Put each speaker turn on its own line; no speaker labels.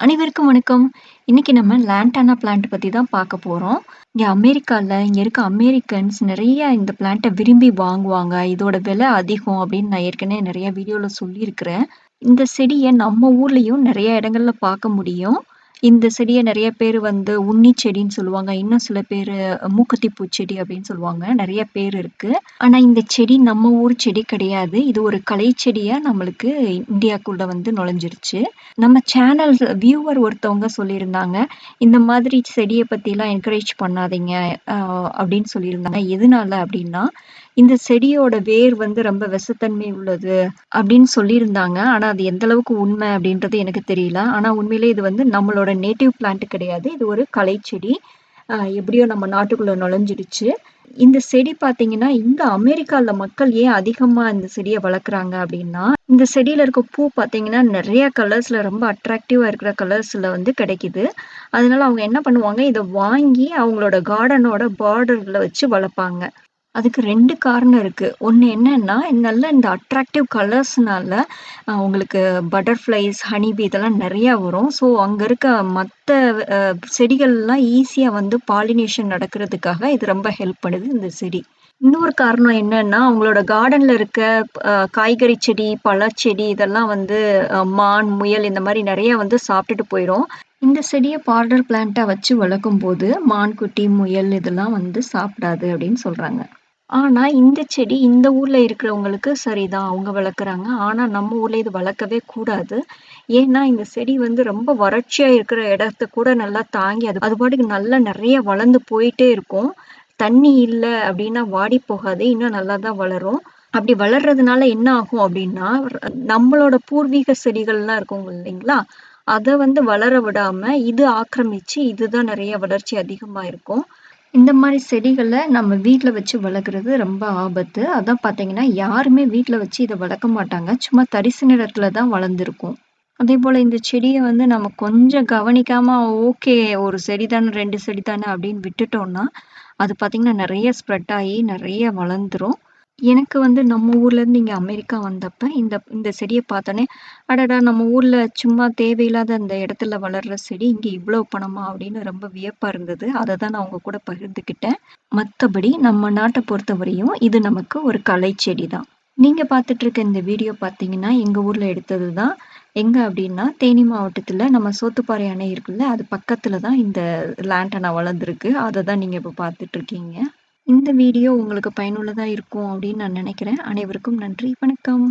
அனைவருக்கும் வணக்கம். இன்னைக்கு நம்ம லான்டானா பிளான்ட் பத்தி தான் பார்க்க போறோம். இங்க இருக்க அமெரிக்கன்ஸ் நெறைய இந்த பிளான்ட்ட விரும்பி வாங்குவாங்க. இதோட விலை அதிகம் அப்படின்னு நான் ஏற்கனவே நெறைய வீடியோல சொல்லியிருக்கிறேன். இந்த செடிய நம்ம ஊர்லயும் நெறைய இடங்கள்ல பார்க்க முடியும். இந்த செடிய நெறைய பேரு வந்து உண்ணி செடின்னு சொல்லுவாங்க. இன்னும் சில பேரு மூக்குத்தி பூச்செடி அப்படின்னு சொல்லுவாங்க. நெறைய பேர் இருக்கு. ஆனா இந்த செடி நம்ம ஊர் செடி கிடையாது. இது ஒரு கலை செடியா நம்மளுக்கு இந்தியாக்குள்ள வந்து நுழைஞ்சிருச்சு. நம்ம சேனல் வியூவர் ஒருத்தவங்க சொல்லியிருந்தாங்க. இந்த மாதிரி செடிய பத்திலாம் என்கரேஜ் பண்ணாதீங்க அ அப்படின்னு சொல்லியிருந்தாங்க. எதனால அப்படின்னா, இந்த செடியோட வேர் வந்து ரொம்ப விஷத்தன்மை உள்ளது அப்படின்னு சொல்லியிருந்தாங்க. ஆனா அது எந்த அளவுக்கு உண்மை அப்படின்றது எனக்கு தெரியல. ஆனா உண்மையிலே இது வந்து நம்மளோட நேட்டிவ் பிளான்ட் கிடையாது. இது ஒரு கலைச்செடி. எப்படியோ நம்ம நாட்டுக்குள்ள நுழைஞ்சிடுச்சு. இந்த செடி பார்த்தீங்கன்னா, இங்க அமெரிக்கால மக்கள் ஏன் அதிகமா இந்த செடிய வளர்க்குறாங்க அப்படின்னா, இந்த செடியில இருக்க பூ பார்த்தீங்கன்னா, நெறைய கலர்ஸ்ல ரொம்ப அட்ராக்டிவா இருக்கிற கலர்ஸ்ல வந்து கிடைக்குது. அதனால அவங்க என்ன பண்ணுவாங்க, இத வாங்கி அவங்களோட கார்டனோட பார்டர்ல வச்சு வளர்ப்பாங்க. அதுக்கு 2 காரணம் இருக்கு. ஒண்ணு என்னன்னா, நல்ல இந்த அட்ராக்டிவ் கலர்ஸ்னால உங்களுக்கு பட்டர்ஃப்ளைஸ், ஹனி பீ இதெல்லாம் நெறையா வரும். ஸோ, அங்க இருக்க மத்த அ செடிகள்லாம் ஈஸியா வந்து பாலினேஷன் நடக்கிறதுக்காக இது ரொம்ப ஹெல்ப் பண்ணுது இந்த செடி. இன்னொரு காரணம் என்னன்னா, அவங்களோட கார்டன்ல இருக்க காய்கறி செடி, பழச்செடி இதெல்லாம் வந்து மான், முயல் இந்த மாரி நெறைய வந்து சாப்பிட்டுட்டு போயிரும். இந்த செடிய பார்டர் பிளான்ட்டா வச்சு வளர்க்கும்போது, மான்குட்டி, முயல் இதெல்லாம் வந்து சாப்பிடாது அப்படின்னு சொல்றாங்க. ஆனா, இந்த செடி இந்த ஊர்ல இருக்கிறவங்களுக்கு சரிதான். அவங்க வளர்க்குறாங்க. ஆனா, நம்ம ஊர்ல இது வளர்க்கவே கூடாது. ஏன்னா, இந்த செடி வந்து ரொம்ப வறட்சியா இருக்கிற இடத்த கூட நல்லா தாங்கி அது அது பாட்டுக்கு நல்லா நெறைய வளர்ந்து போயிட்டே இருக்கும். தண்ணி இல்ல அப்டின்னா வாடி போகாது. இன்னும் நல்லா தான் வளரும். அப்படி வளர்றதுனால என்ன ஆகும் அப்டின்னா, நம்மளோட பூர்வீக செடிகள்லாம் இருக்கும் இல்லைங்களா? அத வந்து வளர விடாம இது ஆக்கிரமிச்சு, இதுதான் நெறைய வளர்ச்சி அதிகமா இருக்கும். இந்த மாரி செடிகள நம்ம வீட்ல வச்சு வளர்க்குறது ரொம்ப ஆபத்து. அதான் பார்த்தீங்கன்னா, யாருமே வீட்ல வச்சு இத வளர்க்க மாட்டாங்க. சும்மா தரிசு நிலத்தில தான் வளர்ந்திருக்கும். அதேபோல இந்த செடிய வந்து நம்ம கொஞ்சம் கவனிக்காம, ஓகே ஒரு செடி தானே, 2 செடி தானே அப்படின்னு விட்டுட்டோம்னா, அது பார்த்தீங்கன்னா நெறைய ஸ்ப்ரெட் ஆயி நெறைய வளர்ந்துரும். எனக்கு வந்து நம்ம ஊர்லேருந்து இங்க அமெரிக்கா வந்தப்ப, இந்த இந்த செடிய பார்த்தோனே, அடடா! நம்ம ஊர்ல சும்மா தேவையில்லாத அந்த இடத்துல வளர்ற செடி, இங்க இவ்ளோ பணமா? அப்படின்னு ரொம்ப வியப்பா இருந்தது. அத தான் நான் உங்க கூட பகிர்ந்துக்கிட்டேன். மத்தபடி நம்ம நாட்ட பொறுத்தவரையும் இது நமக்கு ஒரு கலை செடி தான். நீங்க பார்த்துட்டு இருக்க இந்த வீடியோ பார்த்தீங்கன்னா, எங்க ஊர்ல எடுத்தது தான். எங்க அப்டின்னா, தேனி மாவட்டத்துல நம்ம சோத்துப்பாறை அணை இருக்குல்ல, அது பக்கத்துல தான் இந்த லான்டனா வளர்ந்துருக்கு. அத தான் நீங்க இப்ப பார்த்துட்டு இருக்கீங்க. இந்த வீடியோ உங்களுக்கு பயனுள்ளதா இருக்கும் அப்படின்னு நான் நினைக்கிறேன். அனைவருக்கும் நன்றி. வணக்கம்.